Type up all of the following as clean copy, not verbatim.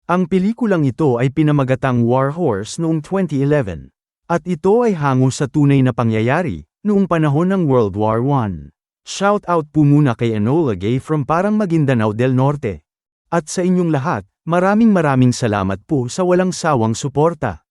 Ang pelikulang ito ay pinamagatang War Horse noong 2011. At ito ay hango sa tunay na pangyayari, noong panahon ng World War I. Shoutout po muna kay Enola Gay from Parang Maguindanao del Norte. At sa inyong lahat, maraming salamat po sa walang sawang suporta.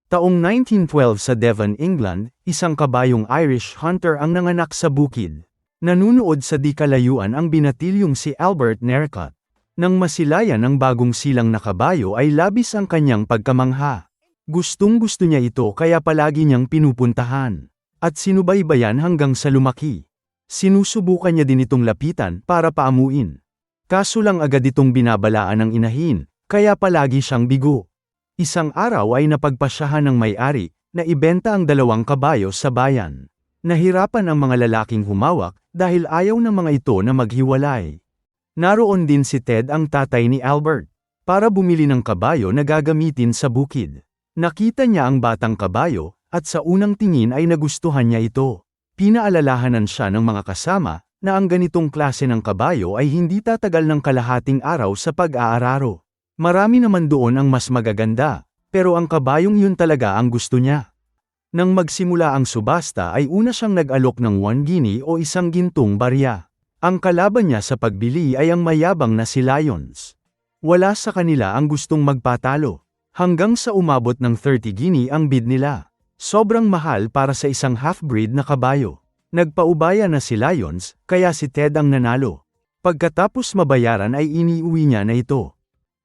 Taong 1912 sa Devon, England, isang kabayong Irish hunter ang nanganak sa bukid. Nanunood sa di kalayuan ang binatilyong si Albert Nercott. Nang masilayan ang bagong silang na kabayo ay labis ang kanyang pagkamangha. Gustong-gusto niya ito kaya palagi niyang pinupuntahan. At sinubaybayan hanggang sa lumaki. Sinusubukan niya din itong lapitan para paamuin. Kaso lang agad itong binabalaan ng inahin, kaya palagi siyang bigo. Isang araw ay napagpasyahan ng may-ari, na ibenta ang 2 kabayo sa bayan. Nahirapan ang mga lalaking humawak, dahil ayaw ng mga ito na maghiwalay. Naroon din si Ted ang tatay ni Albert, para bumili ng kabayo na gagamitin sa bukid. Nakita niya ang batang kabayo, at sa unang tingin ay nagustuhan niya ito. Pinaalalahanan siya ng mga kasama, na ang ganitong klase ng kabayo ay hindi tatagal ng kalahating araw sa pag-aararo. Marami naman doon ang mas magaganda, pero ang kabayong yun talaga ang gusto niya. Nang magsimula ang subasta ay una siyang nag-alok ng 1 guinea o 1 gintong barya. Ang kalaban niya sa pagbili ay ang mayabang na si Lyons. Wala sa kanila ang gustong magpatalo, hanggang sa umabot ng 30 guinea ang bid nila. Sobrang mahal para sa isang half-breed na kabayo. Nagpaubaya na si Lyons, kaya si Ted ang nanalo. Pagkatapos mabayaran ay iniuwi niya na ito.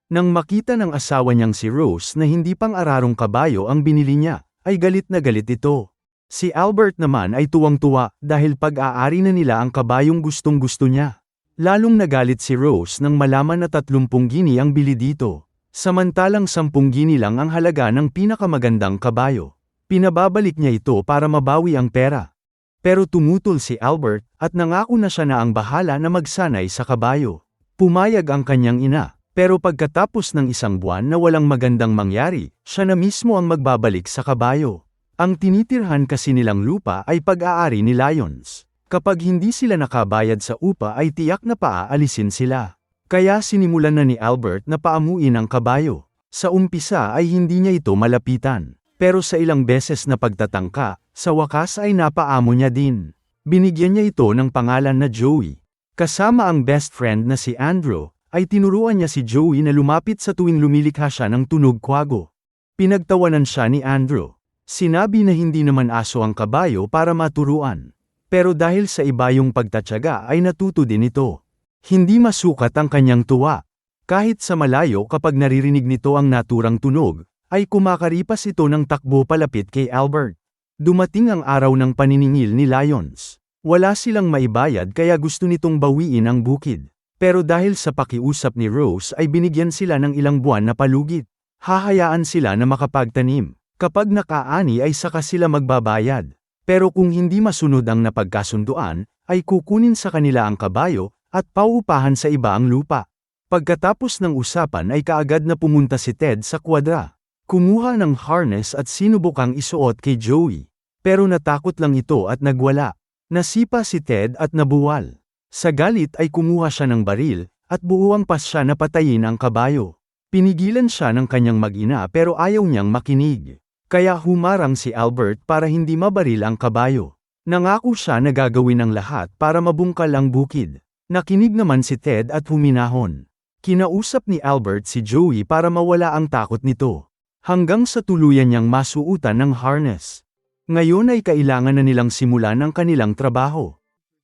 Nang makita ng asawa niyang si Rose na hindi pang-ararong kabayo ang binili niya, ay galit na galit ito. Si Albert naman ay tuwang-tuwa dahil pag-aari na nila ang kabayong gustong-gusto niya. Lalong nagalit si Rose nang malaman na 30 guinea ang bili dito. Samantalang 10 guinea lang ang halaga ng pinakamagandang kabayo. Pinababalik niya ito para mabawi ang pera. Pero tumutol si Albert at nangako na siya na ang bahala na magsanay sa kabayo. Pumayag ang kanyang ina. Pero pagkatapos ng 1 buwan na walang magandang mangyari, siya na mismo ang magbabalik sa kabayo. Ang tinitirhan kasi nilang lupa ay pag-aari ni Lyons. Kapag hindi sila nakabayad sa upa ay tiyak na paaalisin sila. Kaya sinimulan na ni Albert na paamuin ang kabayo. Sa umpisa ay hindi niya ito malapitan. Pero sa ilang beses na pagtatangka, sa wakas ay napaamo niya din. Binigyan niya ito ng pangalan na Joey. Kasama ang best friend na si Andrew, ay tinuruan niya si Joey na lumapit sa tuwing lumilikha siya ng tunog kwago. Pinagtawanan siya ni Andrew. Sinabi na hindi naman aso ang kabayo para maturuan. Pero dahil sa ibayong pagtatyaga ay natuto din ito. Hindi masukat ang kanyang tuwa. Kahit sa malayo kapag naririnig nito ang naturang tunog, ay kumakaripas ito ng takbo palapit kay Albert. Dumating ang araw ng paniningil ni Lyons. Wala silang maibayad kaya gusto nitong bawiin ang bukid. Pero dahil sa pakiusap ni Rose ay binigyan sila ng ilang buwan na palugit. Hahayaan sila na makapagtanim. Kapag nakaani ay saka sila magbabayad. Pero kung hindi masunod ang napagkasunduan, ay kukunin sa kanila ang kabayo, at pauupahan sa iba ang lupa. Pagkatapos ng usapan ay kaagad na pumunta si Ted sa kwadra. Kumuha ng harness at sinubukang isuot kay Joey. Pero natakot lang ito at nagwala. Nasipa si Ted at nabuwal. Sa galit ay kumuha siya ng baril, at buuang pas siya na patayin ang kabayo. Pinigilan siya ng kanyang mag-ina pero ayaw niyang makinig. Kaya humarang si Albert para hindi mabaril ang kabayo. Nangako siya na gagawin ang lahat para mabungkal ang bukid. Nakinig naman si Ted at huminahon. Kinausap ni Albert si Joey para mawala ang takot nito. Hanggang sa tuluyan niyang masuutan ng harness. Ngayon ay kailangan na nilang simulan ang kanilang trabaho.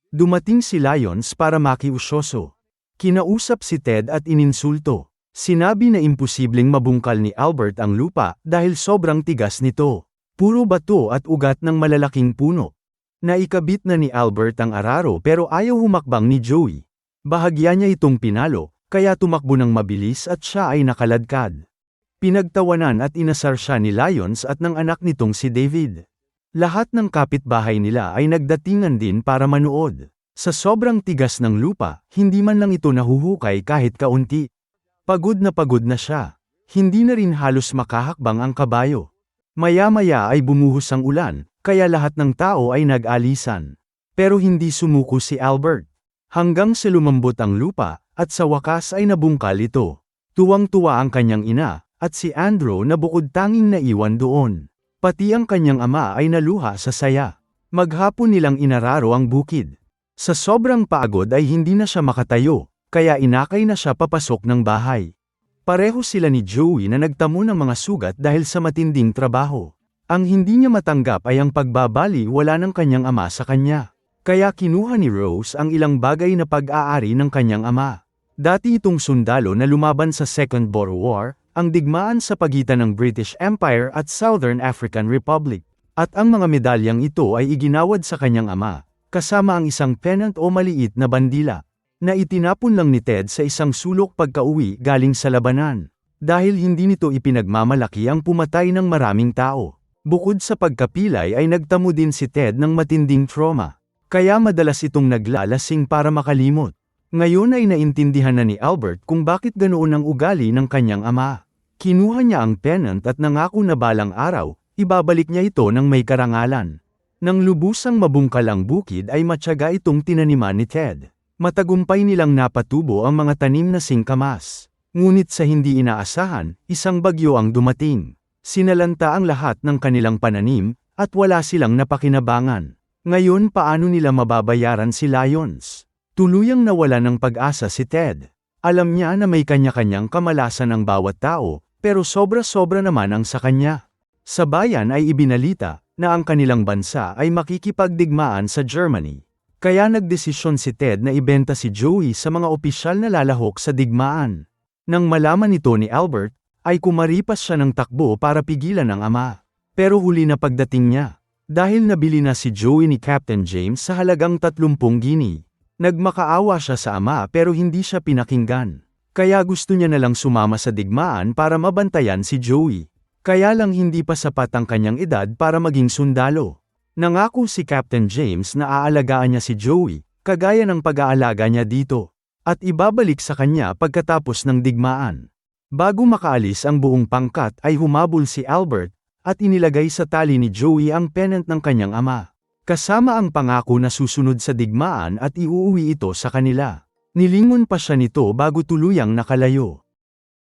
Dumating si Lyons para makiusyoso. Kinausap si Ted at ininsulto. Sinabi na imposibleng mabungkal ni Albert ang lupa dahil sobrang tigas nito. Puro bato at ugat ng malalaking puno. Naikabit na ni Albert ang araro pero ayaw humakbang ni Joey. Bahagya niya itong pinalo, kaya tumakbo ng mabilis at siya ay nakaladkad. Pinagtawanan at inasar siya ni Lyons at ng anak nitong si David. Lahat ng kapitbahay nila ay nagdatingan din para manood. Sa sobrang tigas ng lupa, hindi man lang ito nahuhukay kahit kaunti. Pagod na siya. Hindi na rin halos makahakbang ang kabayo. Maya-maya ay bumuhos ang ulan, kaya lahat ng tao ay nag-alisan. Pero hindi sumuko si Albert. Hanggang sa lumambot ang lupa, at sa wakas ay nabungkal ito. Tuwang-tuwa ang kanyang ina, at si Andrew na bukod tanging naiwan doon. Pati ang kanyang ama ay naluha sa saya. Maghapon nilang inararo ang bukid. Sa sobrang pagod ay hindi na siya makatayo, kaya inakay na siya papasok ng bahay. Pareho sila ni Joey na nagtamo ng mga sugat dahil sa matinding trabaho. Ang hindi niya matanggap ay ang pagbabaliwala ng kanyang ama sa kanya. Kaya kinuha ni Rose ang ilang bagay na pag-aari ng kanyang ama. Dati itong sundalo na lumaban sa Second Boer War, ang digmaan sa pagitan ng British Empire at Southern African Republic. At ang mga medalyang ito ay iginawad sa kanyang ama, kasama ang isang pennant o maliit na bandila, na itinapon lang ni Ted sa isang sulok pagka-uwi galing sa labanan. Dahil hindi nito ipinagmamalaki ang pumatay ng maraming tao. Bukod sa pagkapilay ay nagtamo din si Ted ng matinding trauma. Kaya madalas itong naglalasing para makalimot. Ngayon ay naintindihan na ni Albert kung bakit ganoon ang ugali ng kanyang ama. Kinuha niya ang pennant at nangako na balang araw, ibabalik niya ito ng may karangalan. Nang lubusang mabungkal ang bukid ay matyaga itong tinaniman ni Ted. Matagumpay nilang napatubo ang mga tanim na singkamas. Ngunit sa hindi inaasahan, isang bagyo ang dumating. Sinalanta ang lahat ng kanilang pananim, at wala silang napakinabangan. Ngayon paano nila mababayaran si Lyons? Tuluyang nawala ng pag-asa si Ted. Alam niya na may kanya-kanyang kamalasan ang bawat tao, pero sobra-sobra naman ang sa kanya. Sa bayan ay ibinalita, na ang kanilang bansa ay makikipagdigmaan sa Germany. Kaya nagdesisyon si Ted na ibenta si Joey sa mga opisyal na lalahok sa digmaan. Nang malaman ito ni Albert, ay kumaripas siya ng takbo para pigilan ang ama. Pero huli na pagdating niya. Dahil nabili na si Joey ni Captain James sa halagang 30 guinea. Nagmakaawa siya sa ama pero hindi siya pinakinggan. Kaya gusto niya nalang sumama sa digmaan para mabantayan si Joey. Kaya lang hindi pa sapat ang kanyang edad para maging sundalo. Nangako si Captain James na aalagaan niya si Joey, kagaya ng pag-aalaga niya dito, at ibabalik sa kanya pagkatapos ng digmaan. Bago makaalis ang buong pangkat ay humabol si Albert, at inilagay sa tali ni Joey ang pennant ng kanyang ama. Kasama ang pangako na susunod sa digmaan at iuuwi ito sa kanila. Nilingon pa siya nito bago tuluyang nakalayo.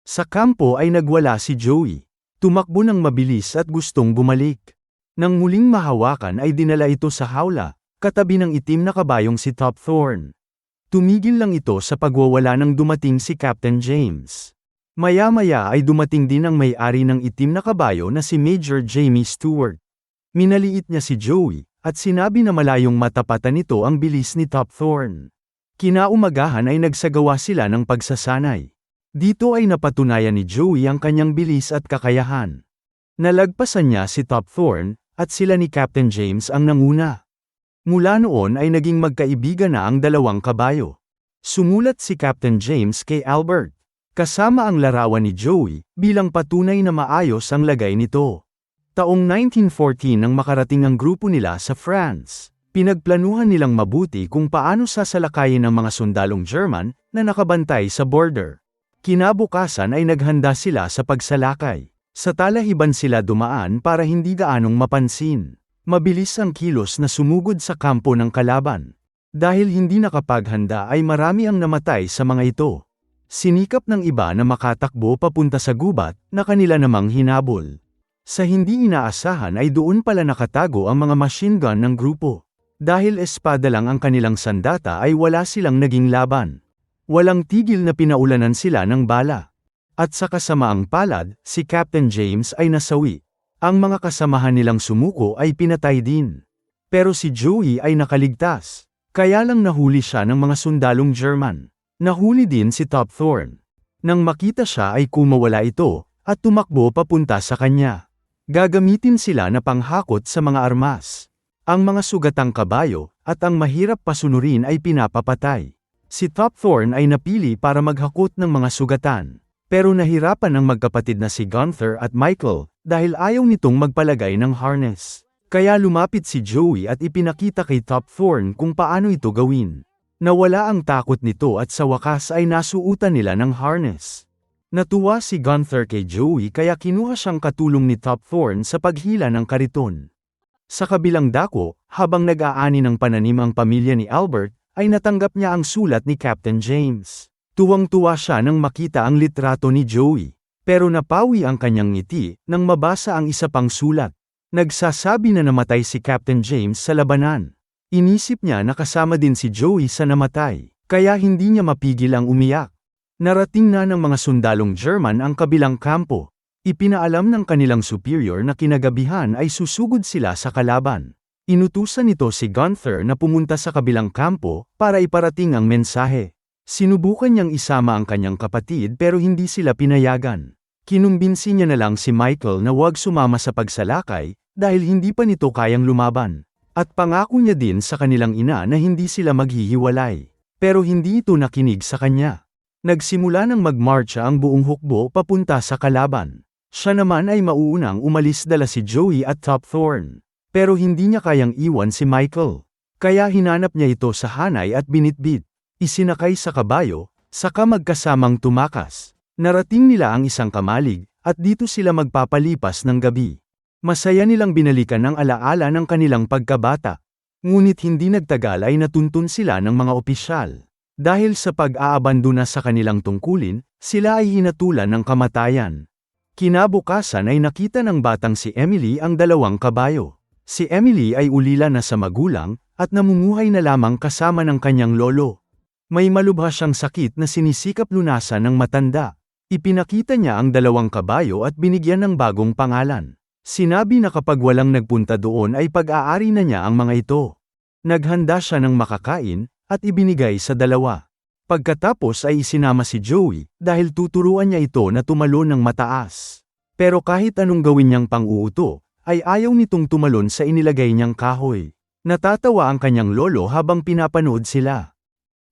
Sa kampo ay nagwala si Joey. Tumakbo ng mabilis at gustong bumalik. Nang muling mahawakan ay dinala ito sa hawla, katabi ng itim na kabayong si Top Thorn. Tumigil lang ito sa pagwawala nang dumating si Captain James. Maya-maya ay dumating din ang may-ari ng itim na kabayo na si Major Jamie Stewart. Minaliit niya si Joey, at sinabi na malayong matapatan nito ang bilis ni Top Thorn. Kinaumagahan ay nagsagawa sila ng pagsasanay. Dito ay napatunayan ni Joey ang kanyang bilis at kakayahan. Nalagpasan niya si Top Thorn, at sila ni Captain James ang nanguna. Mula noon ay naging magkaibigan na ang dalawang kabayo. Sumulat si Captain James kay Albert, kasama ang larawan ni Joey, bilang patunay na maayos ang lagay nito. Taong 1914 nang makarating ang grupo nila sa France. Pinagplanuhan nilang mabuti kung paano sasalakayin ang mga sundalong German na nakabantay sa border. Kinabukasan ay naghanda sila sa pagsalakay. Sa talahiban sila dumaan para hindi gaanong mapansin. Mabilis ang kilos na sumugod sa kampo ng kalaban. Dahil hindi nakapaghanda ay marami ang namatay sa mga ito. Sinikap ng iba na makatakbo papunta sa gubat na kanila namang hinabol. Sa hindi inaasahan ay doon pala nakatago ang mga machine gun ng grupo. Dahil espada lang ang kanilang sandata ay wala silang naging laban. Walang tigil na pinaulanan sila ng bala. At sa kasamaang palad, si Captain James ay nasawi. Ang mga kasamahan nilang sumuko ay pinatay din. Pero si Joey ay nakaligtas. Kaya lang nahuli siya ng mga sundalong German. Nahuli din si Top Thorn. Nang makita siya ay kumawala ito, at tumakbo papunta sa kanya. Gagamitin sila na panghakot sa mga armas. Ang mga sugatang kabayo, at ang mahirap pasunurin ay pinapapatay. Si Top Thorn ay napili para maghakot ng mga sugatan. Pero nahirapan ang magkapatid na si Gunther at Michael, dahil ayaw nitong magpalagay ng harness. Kaya lumapit si Joey at ipinakita kay Top Thorn kung paano ito gawin. Nawala ang takot nito at sa wakas ay nasuutan nila ng harness. Natuwa si Gunther kay Joey kaya kinuha siyang katulong ni Top Thorn sa paghila ng kariton. Sa kabilang dako, habang nag-aani ng pananim ang pamilya ni Albert, ay natanggap niya ang sulat ni Captain James. Tuwang-tuwa siya nang makita ang litrato ni Joey, pero napawi ang kanyang ngiti nang mabasa ang isa pang sulat. Nagsasabi na namatay si Captain James sa labanan. Inisip niya na kasama din si Joey sa namatay, kaya hindi niya mapigil ang umiyak. Narating na ng mga sundalong German ang kabilang kampo. Ipinaalam ng kanilang superior na kinagabihan ay susugod sila sa kalaban. Inutusan nito si Gunther na pumunta sa kabilang kampo para iparating ang mensahe. Sinubukan niyang isama ang kanyang kapatid pero hindi sila pinayagan. Kinumbinsi niya na lang si Michael na huwag sumama sa pagsalakay dahil hindi pa nito kayang lumaban. At pangako niya din sa kanilang ina na hindi sila maghihiwalay. Pero hindi ito nakinig sa kanya. Nagsimula ng magmarcha ang buong hukbo papunta sa kalaban. Siya naman ay mauunang umalis dala si Joey at Top Thorn. Pero hindi niya kayang iwan si Michael. Kaya hinanap niya ito sa hanay at binitbit. Isinakay sa kabayo, saka magkasamang tumakas. Narating nila ang isang kamalig, at dito sila magpapalipas ng gabi. Masaya nilang binalikan ang alaala ng kanilang pagkabata. Ngunit hindi nagtagal ay natuntun sila ng mga opisyal. Dahil sa pag-aabandona sa kanilang tungkulin, sila ay hinatulan ng kamatayan. Kinabukasan ay nakita ng batang si Emily ang dalawang kabayo. Si Emily ay ulila na sa magulang, at namumuhay na lamang kasama ng kanyang lolo. May malubha siyang sakit na sinisikap lunasan ng matanda. Ipinakita niya ang dalawang kabayo at binigyan ng bagong pangalan. Sinabi na kapag walang nagpunta doon ay pag-aari na niya ang mga ito. Naghanda siya ng makakain, at ibinigay sa dalawa. Pagkatapos ay isinama si Joey, dahil tuturuan niya ito na tumalon ng mataas. Pero kahit anong gawin niyang pang-uuto, ay ayaw nitong tumalon sa inilagay niyang kahoy. Natatawa ang kanyang lolo habang pinapanood sila.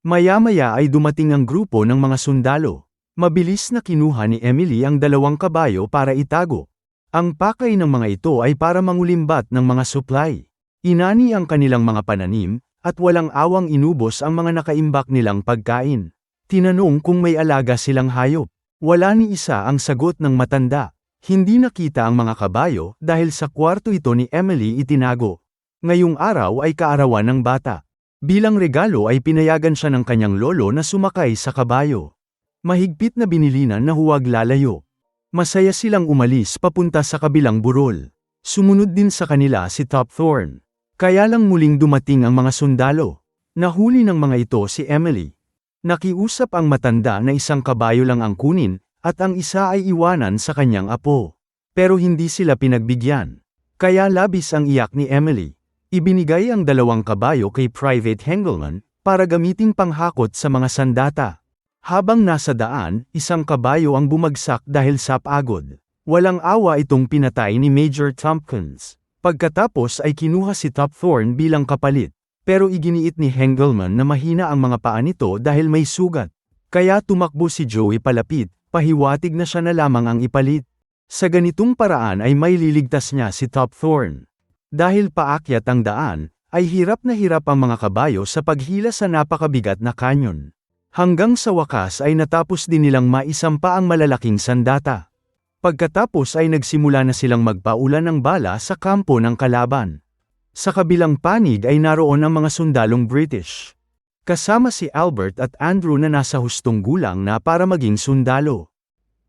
Maya-maya ay dumating ang grupo ng mga sundalo. Mabilis na kinuha ni Emily ang dalawang kabayo para itago. Ang pakay ng mga ito ay para mangulimbat ng mga supply. Inani ang kanilang mga pananim, at walang awang inubos ang mga nakaimbak nilang pagkain. Tinanong kung may alaga silang hayop. Wala ni isa ang sagot ng matanda. Hindi nakita ang mga kabayo dahil sa kwarto ito ni Emily itinago. Ngayong araw ay kaarawan ng bata. Bilang regalo ay pinayagan siya ng kanyang lolo na sumakay sa kabayo. Mahigpit na binilinan na huwag lalayo. Masaya silang umalis papunta sa kabilang burol. Sumunod din sa kanila si Top Thorn. Kaya lang muling dumating ang mga sundalo. Nahuli ng mga ito si Emily. Nakiusap ang matanda na isang kabayo lang ang kunin, at ang isa ay iwanan sa kanyang apo. Pero hindi sila pinagbigyan. Kaya labis ang iyak ni Emily. Ibinigay ang dalawang kabayo kay Private Hengelman, para gamiting panghakot sa mga sandata. Habang nasa daan, isang kabayo ang bumagsak dahil sa pagod. Walang awa itong pinatay ni Major Tompkins. Pagkatapos ay kinuha si Top Thorn bilang kapalit, pero iginiit ni Hengelman na mahina ang mga paa nito dahil may sugat. Kaya tumakbo si Joey palapit, pahiwatig na siya na lamang ang ipalit. Sa ganitong paraan ay may liligtas niya si Top Thorn. Dahil paakyat ang daan, ay hirap na hirap ang mga kabayo sa paghila sa napakabigat na kanyon. Hanggang sa wakas ay natapos din nilang maisampa ang malalaking sandata. Pagkatapos ay nagsimula na silang magpaulan ng bala sa kampo ng kalaban. Sa kabilang panig ay naroon ang mga sundalong British. Kasama si Albert at Andrew na nasa hustong gulang na para maging sundalo.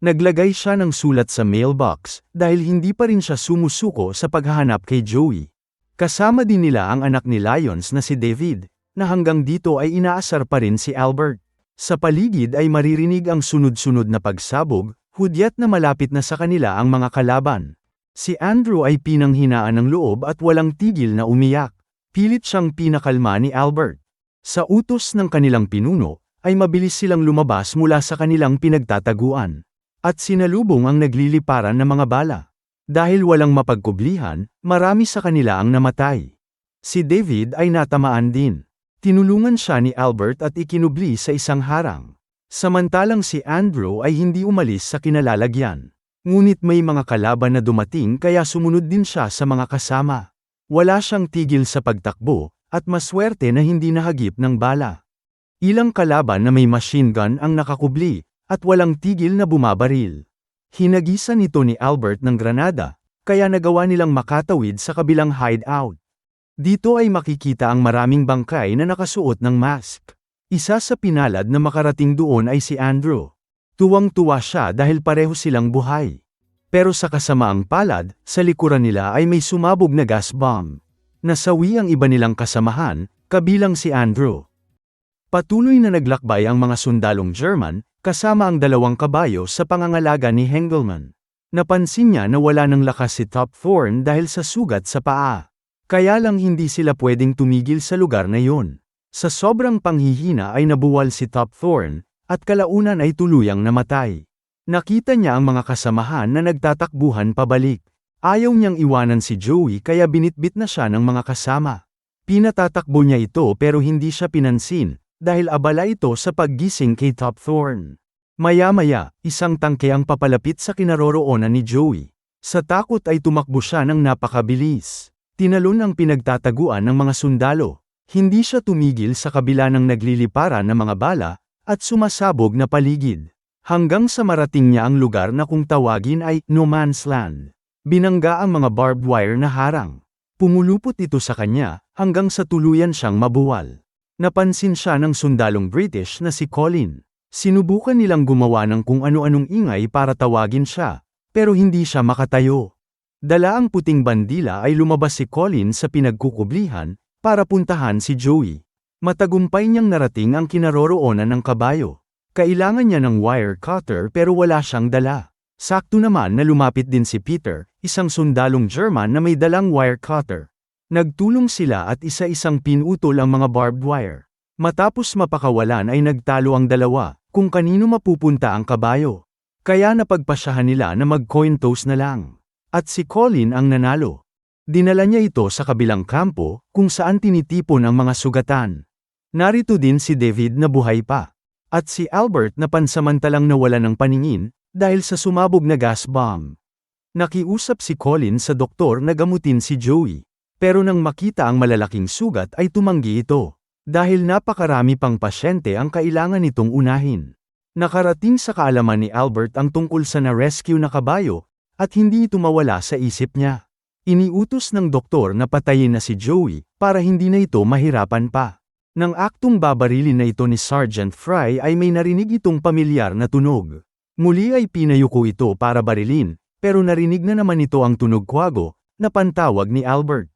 Naglagay siya ng sulat sa mailbox, dahil hindi pa rin siya sumusuko sa paghahanap kay Joey. Kasama din nila ang anak ni Lyons na si David, na hanggang dito ay inaasar pa rin si Albert. Sa paligid ay maririnig ang sunod-sunod na pagsabog, hudyat na malapit na sa kanila ang mga kalaban. Si Andrew ay pinanghinaan ng loob at walang tigil na umiyak. Pilit siyang pinakalma ni Albert. Sa utos ng kanilang pinuno, ay mabilis silang lumabas mula sa kanilang pinagtataguan. At sinalubong ang nagliliparan na mga bala. Dahil walang mapagkublihan, marami sa kanila ang namatay. Si David ay natamaan din. Tinulungan siya ni Albert at ikinubli sa isang harang. Samantalang si Andrew ay hindi umalis sa kinalalagyan. Ngunit may mga kalaban na dumating kaya sumunod din siya sa mga kasama. Wala siyang tigil sa pagtakbo, at maswerte na hindi nahagip ng bala. Ilang kalaban na may machine gun ang nakakubli, at walang tigil na bumabaril. Hinagisan ito ni Albert ng granada, kaya nagawa nilang makatawid sa kabilang hideout. Dito ay makikita ang maraming bangkay na nakasuot ng mask. Isa sa pinalad na makarating doon ay si Andrew. Tuwang-tuwa siya dahil pareho silang buhay. Pero sa kasamaang palad, sa likuran nila ay may sumabog na gas bomb. Nasawi ang iba nilang kasamahan, kabilang si Andrew. Patuloy na naglakbay ang mga sundalong German, kasama ang 2 kabayo sa pangangalaga ni Hengelmann. Napansin niya na wala ng lakas si Top Thorn dahil sa sugat sa paa. Kaya lang hindi sila pwedeng tumigil sa lugar na yun. Sa sobrang panghihina ay nabuwal si Top Thorn, at kalaunan ay tuluyang namatay. Nakita niya ang mga kasamahan na nagtatakbuhan pabalik. Ayaw niyang iwanan si Joey kaya binitbit na siya ng mga kasama. Pinatatakbo niya ito pero hindi siya pinansin, dahil abala ito sa paggising kay Top Thorn. Maya-maya, isang tangke ang papalapit sa kinaroroonan ni Joey. Sa takot ay tumakbo siya ng napakabilis. Tinalon ang pinagtataguan ng mga sundalo. Hindi siya tumigil sa kabila ng nagliliparan ng mga bala, at sumasabog na paligid. Hanggang sa marating niya ang lugar na kung tawagin ay No Man's Land. Binangga ang mga barbed wire na harang. Pumulupot ito sa kanya, hanggang sa tuluyan siyang mabuwal. Napansin siya ng sundalong British na si Colin. Sinubukan nilang gumawa ng kung ano-anong ingay para tawagin siya, pero hindi siya makatayo. Dala ang puting bandila ay lumabas si Colin sa pinagkukublihan, para puntahan si Joey. Matagumpay niyang narating ang kinaroroonan ng kabayo. Kailangan niya ng wire cutter pero wala siyang dala. Sakto naman na lumapit din si Peter, isang sundalong German na may dalang wire cutter. Nagtulong sila at isa-isang pinutol ang mga barbed wire. Matapos mapakawalan ay nagtalo ang dalawa, kung kanino mapupunta ang kabayo. Kaya napagpasyahan nila na mag-coin toss na lang. At si Colin ang nanalo. Dinala niya ito sa kabilang kampo, kung saan tinitipon ang mga sugatan. Narito din si David na buhay pa. At si Albert na pansamantalang nawala ng paningin, dahil sa sumabog na gas bomb. Nakiusap si Colin sa doktor na gamutin si Joey. Pero nang makita ang malalaking sugat ay tumanggi ito. Dahil napakarami pang pasyente ang kailangan nitong unahin. Nakarating sa kaalaman ni Albert ang tungkol sa na-rescue na kabayo, at hindi ito mawala sa isip niya. Iniutos ng doktor na patayin na si Joey, para hindi na ito mahirapan pa. Nang aktong babarilin na ito ni Sergeant Fry ay may narinig itong pamilyar na tunog. Muli ay pinayuko ito para barilin, pero narinig na naman ito ang tunog kwago, na pantawag ni Albert.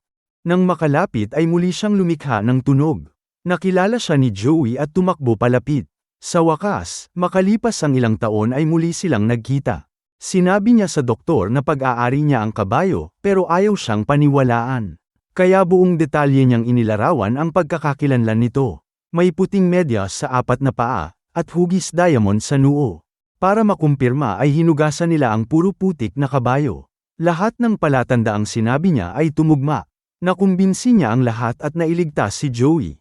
Nang makalapit ay muli siyang lumikha ng tunog. Nakilala siya ni Joey at tumakbo palapit. Sa wakas, makalipas ang ilang taon ay muli silang nagkita. Sinabi niya sa doktor na pag-aari niya ang kabayo, pero ayaw siyang paniwalaan. Kaya buong detalye niyang inilarawan ang pagkakakilanlan nito. May puting medyas sa 4 na paa, at hugis diamond sa noo. Para makumpirma ay hinugasan nila ang puro putik na kabayo. Lahat ng palatandaang sinabi niya ay tumugma. Nakumbinsi niya ang lahat at nailigtas si Joey.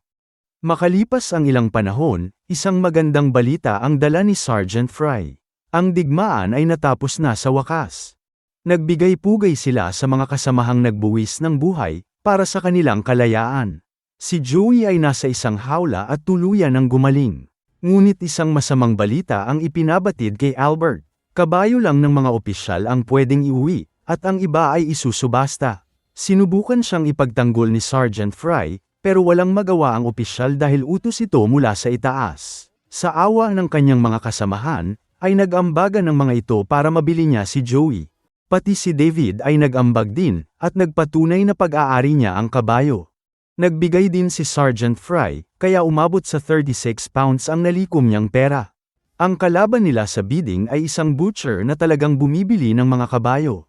Makalipas ang ilang panahon, isang magandang balita ang dala ni Sergeant Fry. Ang digmaan ay natapos na sa wakas. Nagbigay-pugay sila sa mga kasamahang nagbuwis ng buhay, para sa kanilang kalayaan. Si Joey ay nasa isang hawla at tuluyan ng gumaling. Ngunit isang masamang balita ang ipinabatid kay Albert. Kabayo lang ng mga opisyal ang pwedeng iuwi, at ang iba ay isusubasta. Sinubukan siyang ipagtanggol ni Sergeant Fry, pero walang magawa ang opisyal dahil utos ito mula sa itaas. Sa awa ng kanyang mga kasamahan, ay nag-ambagan ng mga ito para mabili niya si Joey. Pati si David ay nag-ambag din, at nagpatunay na pag-aari niya ang kabayo. Nagbigay din si Sergeant Fry, kaya umabot sa 36 pounds ang nalikom niyang pera. Ang kalaban nila sa bidding ay isang butcher na talagang bumibili ng mga kabayo.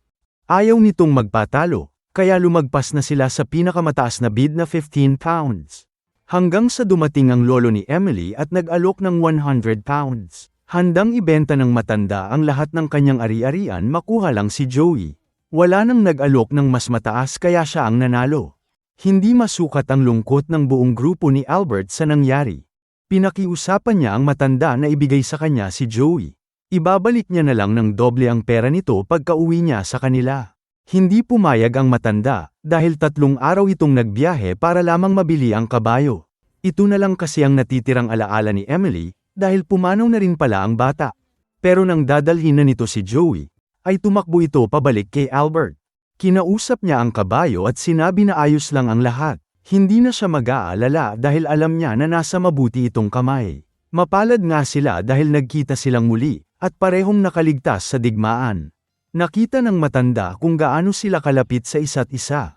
Ayaw nitong magpatalo, kaya lumagpas na sila sa pinakamataas na bid na 15 pounds. Hanggang sa dumating ang lolo ni Emily at nag-alok ng 100 pounds. Handang ibenta ng matanda ang lahat ng kanyang ari-arian makuha lang si Joey. Wala nang nag-alok ng mas mataas kaya siya ang nanalo. Hindi masukat ang lungkot ng buong grupo ni Albert sa nangyari. Pinakiusapan niya ang matanda na ibigay sa kanya si Joey. Ibabalik niya na lang ng doble ang pera nito pagka-uwi niya sa kanila. Hindi pumayag ang matanda, dahil 3 araw itong nagbiyahe para lamang mabili ang kabayo. Ito na lang kasi ang natitirang alaala ni Emily, dahil pumanaw na rin pala ang bata. Pero nang dadalhin na nito si Joey, ay tumakbo ito pabalik kay Albert. Kinausap niya ang kabayo at sinabi na ayos lang ang lahat, Hindi na siya mag-aalala dahil alam niya na nasa mabuti itong kamay. Mapalad nga sila dahil nagkita silang muli, at parehong nakaligtas sa digmaan. Nakita ng matanda kung gaano sila kalapit sa isa't isa.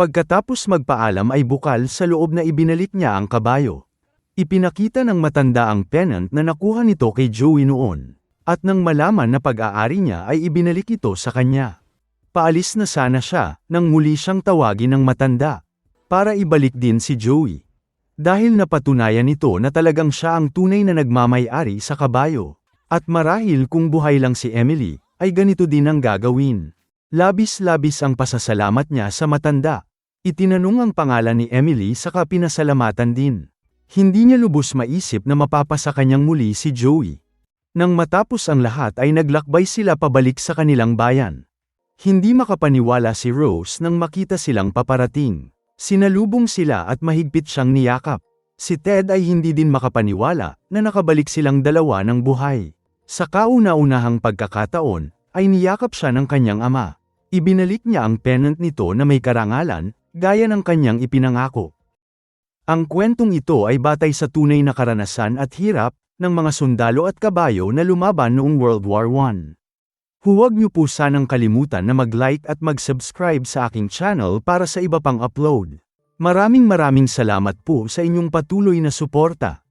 Pagkatapos magpaalam ay bukal sa loob na ibinalik niya ang kabayo. Ipinakita ng matanda ang pennant na nakuha nito kay Joey noon. At nang malaman na pag-aari niya ay ibinalik ito sa kanya. Paalis na sana siya, nang muli siyang tawagin ng matanda. Para ibalik din si Joey. Dahil napatunayan nito na talagang siya ang tunay na nagmamay-ari sa kabayo. At marahil kung buhay lang si Emily, ay ganito din ang gagawin. Labis-labis ang pasasalamat niya sa matanda. Itinanong ang pangalan ni Emily saka pinasalamatan din. Hindi niya lubos maisip na mapapasa kanyang muli si Joey. Nang matapos ang lahat ay naglakbay sila pabalik sa kanilang bayan. Hindi makapaniwala si Rose nang makita silang paparating. Sinalubong sila at mahigpit siyang niyakap. Si Ted ay hindi din makapaniwala na nakabalik silang dalawa ng buhay. Sa kauna-unahang pagkakataon, ay niyakap siya ng kanyang ama. Ibinalik niya ang pennant nito na may karangalan, gaya ng kanyang ipinangako. Ang kwentong ito ay batay sa tunay na karanasan at hirap ng mga sundalo at kabayo na lumaban noong World War I. Huwag niyo po sanang kalimutan na mag-like at mag-subscribe sa aking channel para sa iba pang upload. Maraming salamat po sa inyong patuloy na suporta.